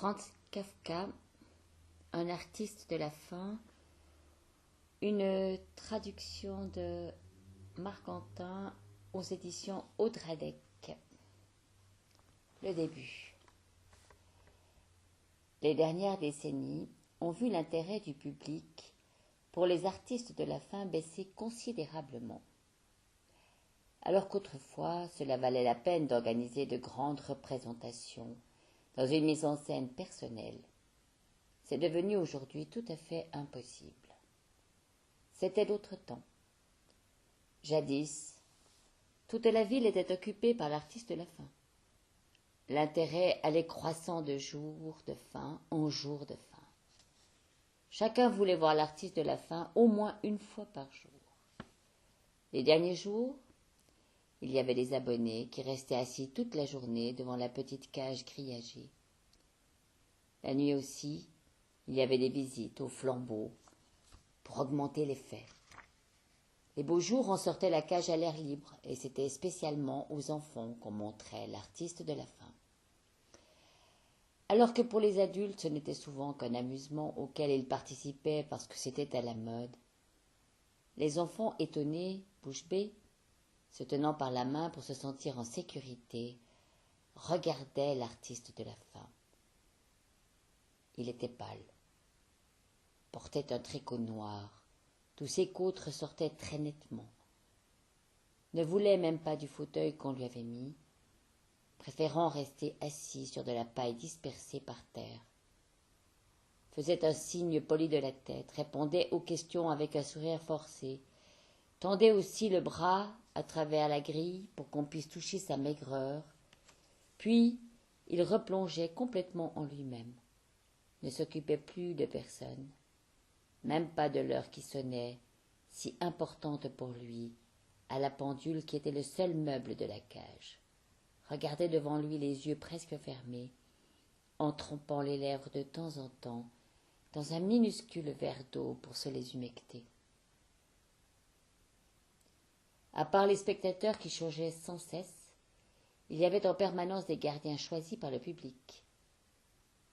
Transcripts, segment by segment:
Franz Kafka, un artiste de la faim, une traduction de Marc Antin aux éditions Audradec. Le début. Les dernières décennies ont vu l'intérêt du public pour les artistes de la faim baisser considérablement. Alors qu'autrefois, cela valait la peine d'organiser de grandes représentations dans une mise en scène personnelle, c'est devenu aujourd'hui tout à fait impossible. C'était d'autres temps. Jadis, toute la ville était occupée par l'artiste de la faim. L'intérêt allait croissant de jour de faim en jour de faim. Chacun voulait voir l'artiste de la faim au moins une fois par jour. Les derniers jours, il y avait des abonnés qui restaient assis toute la journée devant la petite cage grillagée. La nuit aussi, il y avait des visites aux flambeaux pour augmenter l'effet. Les beaux jours, on sortait la cage à l'air libre et c'était spécialement aux enfants qu'on montrait l'artiste de la faim. Alors que pour les adultes, ce n'était souvent qu'un amusement auquel ils participaient parce que c'était à la mode. Les enfants étonnés, bouche bée, se tenant par la main pour se sentir en sécurité, regardaient l'artiste de la faim. Il était pâle, portait un tricot noir, tous ses côtes ressortaient très nettement, ne voulait même pas du fauteuil qu'on lui avait mis, préférant rester assis sur de la paille dispersée par terre. Faisait un signe poli de la tête, répondait aux questions avec un sourire forcé, tendait aussi le bras à travers la grille pour qu'on puisse toucher sa maigreur, puis il replongeait complètement en lui-même, ne s'occupait plus de personne, même pas de l'heure qui sonnait, si importante pour lui, à la pendule qui était le seul meuble de la cage. Regardait devant lui les yeux presque fermés, en trempant les lèvres de temps en temps dans un minuscule verre d'eau pour se les humecter. À part les spectateurs qui changeaient sans cesse, il y avait en permanence des gardiens choisis par le public.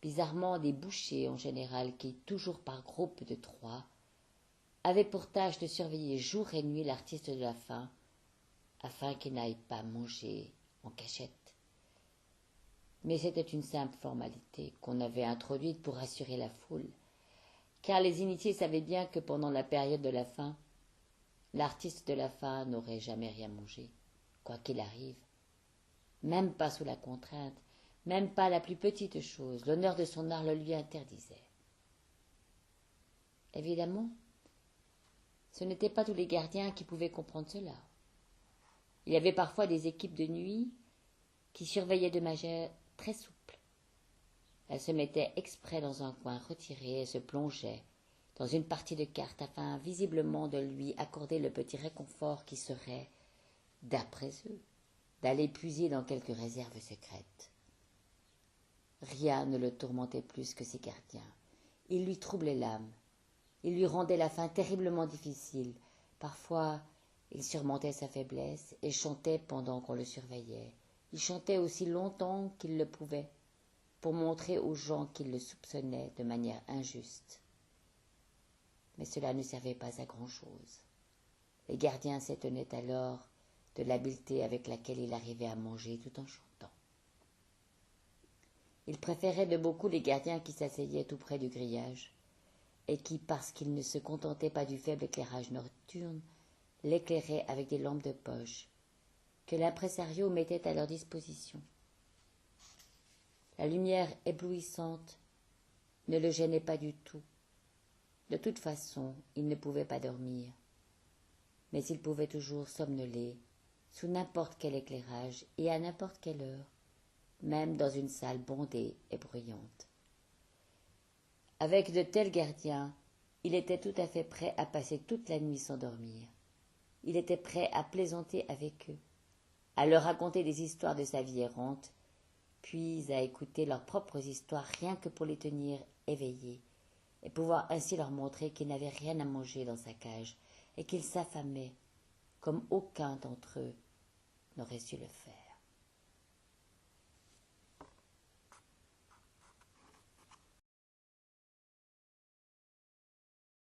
Bizarrement des bouchers en général qui, toujours par groupe de 3, avaient pour tâche de surveiller jour et nuit l'artiste de la faim, afin qu'il n'aille pas manger en cachette. Mais c'était une simple formalité qu'on avait introduite pour rassurer la foule, car les initiés savaient bien que pendant la période de la faim, l'artiste de la faim n'aurait jamais rien mangé, quoi qu'il arrive, même pas sous la contrainte, même pas la plus petite chose, l'honneur de son art le lui interdisait. Évidemment, ce n'étaient pas tous les gardiens qui pouvaient comprendre cela. Il y avait parfois des équipes de nuit qui surveillaient de manière très souple. Elles se mettaient exprès dans un coin retiré et se plongeaient dans une partie de cartes afin visiblement de lui accorder le petit réconfort qui serait, d'après eux, d'aller puiser dans quelques réserves secrètes. Rien ne le tourmentait plus que ses gardiens. Il lui troublait l'âme. Il lui rendait la faim terriblement difficile. Parfois, il surmontait sa faiblesse et chantait pendant qu'on le surveillait. Il chantait aussi longtemps qu'il le pouvait, pour montrer aux gens qu'il le soupçonnaient de manière injuste. Mais cela ne servait pas à grand-chose. Les gardiens s'étonnaient alors de l'habileté avec laquelle il arrivait à manger tout en chantant. Il préférait de beaucoup les gardiens qui s'asseyaient tout près du grillage et qui, parce qu'ils ne se contentaient pas du faible éclairage nocturne, l'éclairaient avec des lampes de poche que l'impresario mettait à leur disposition. La lumière éblouissante ne le gênait pas du tout. De toute façon, il ne pouvait pas dormir, mais il pouvait toujours somnoler sous n'importe quel éclairage et à n'importe quelle heure, même dans une salle bondée et bruyante. Avec de tels gardiens, il était tout à fait prêt à passer toute la nuit sans dormir. Il était prêt à plaisanter avec eux, à leur raconter des histoires de sa vie errante, puis à écouter leurs propres histoires rien que pour les tenir éveillés, et pouvoir ainsi leur montrer qu'ils n'avaient rien à manger dans sa cage et qu'ils s'affamaient comme aucun d'entre eux n'aurait su le faire.